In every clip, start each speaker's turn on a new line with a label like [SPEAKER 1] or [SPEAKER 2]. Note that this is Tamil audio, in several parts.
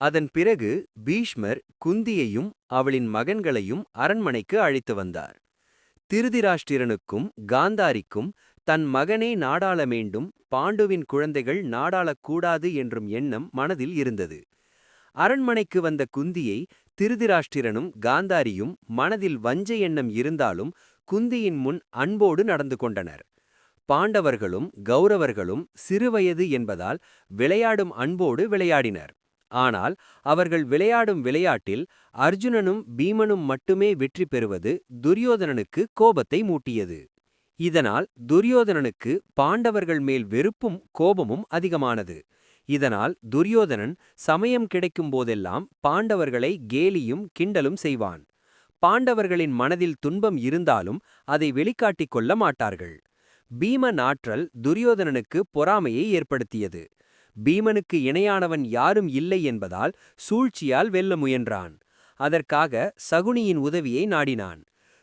[SPEAKER 1] அதன் பிறகு பீஷ்மர் குந்தியையும் அவளின் மகன்களையும் அரண்மனைக்கு அழைத்து வந்தார். திருதிராஷ்டிரனுக்கும் காந்தாரிக்கும் தன் மகனே நாடாள வேண்டும், பாண்டுவின் குழந்தைகள் நாடாளக்கூடாது என்றும் எண்ணம் மனதில் இருந்தது. அரண்மனைக்கு வந்த குந்தியை திருதிராஷ்டிரனும் காந்தாரியும் மனதில் வஞ்ச எண்ணம் இருந்தாலும் குந்தியின் முன் அன்போடு நடந்து கொண்டனர். பாண்டவர்களும் கௌரவர்களும் சிறுவயது என்பதால் விளையாடும் அன்போடு விளையாடினர். ஆனால் அவர்கள் விளையாடும் விளையாட்டில் அர்ஜுனனும் பீமனும் மட்டுமே வெற்றி பெறுவது துரியோதனனுக்கு கோபத்தை மூட்டியது. இதனால் துரியோதனனுக்கு பாண்டவர்கள் மேல் வெறுப்பும் கோபமும் அதிகமானது. இதனால் துரியோதனன் சமயம் கிடைக்கும் போதெல்லாம் பாண்டவர்களை கேலியும் கிண்டலும் செய்வான். பாண்டவர்களின் மனதில் துன்பம் இருந்தாலும் அதை வெளிக்காட்டிக் கொள்ள மாட்டார்கள். பீமன் ஆற்றல் துரியோதனனுக்கு பொறாமையை ஏற்படுத்தியது. பீமனுக்கு இணையானவன் யாரும் இல்லை என்பதால் சூழ்ச்சியால் வெல்ல முயன்றான். அதற்காக சகுனியின் உதவியை நாடினான்.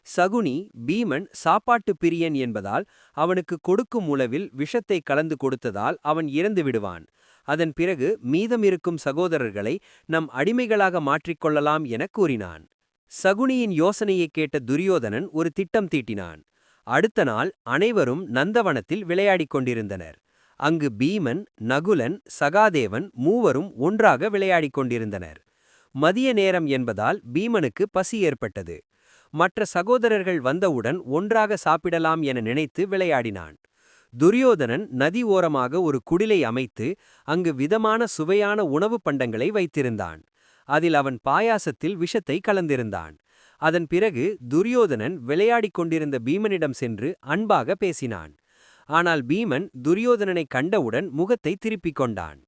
[SPEAKER 1] சகுனி பீமன் சாப்பாட்டு பிரியன் என்பதால் அவனுக்கு கொடுக்கும் உணவில் விஷத்தை கலந்து கொடுத்ததால் அவன் இறந்து விடுவான். அதன் பிறகு மீதமிருக்கும் சகோதரர்களை நம் அடிமைகளாக மாற்றிக்கொள்ளலாம் என கூறினான். சகுனியின் யோசனையைக் கேட்ட துரியோதனன் ஒரு திட்டம் தீட்டினான். அடுத்த நாள் அனைவரும் நந்தவனத்தில் விளையாடிக் கொண்டிருந்தனர். அங்கு பீமன், நகுலன், சகாதேவன் மூவரும் ஒன்றாக விளையாடிக் கொண்டிருந்தனர். மதிய நேரம் என்பதால் பீமனுக்கு பசி ஏற்பட்டது. மற்ற சகோதரர்கள் வந்தவுடன் ஒன்றாக சாப்பிடலாம் என நினைத்து விளையாடினான். துரியோதனன் நதி ஓரமாக ஒரு குடிலை அமைத்து அங்கு விதமான சுவையான உணவுப் பண்டங்களை வைத்திருந்தான். அதில் அவன் பாயாசத்தில் விஷத்தை கலந்திருந்தான். அதன் பிறகு துரியோதனன் விளையாடிக் கொண்டிருந்த பீமனிடம் சென்று அன்பாக பேசினான். ஆனால் பீமன் துரியோதனனை கண்டவுடன் முகத்தை திருப்பிக் கொண்டான்.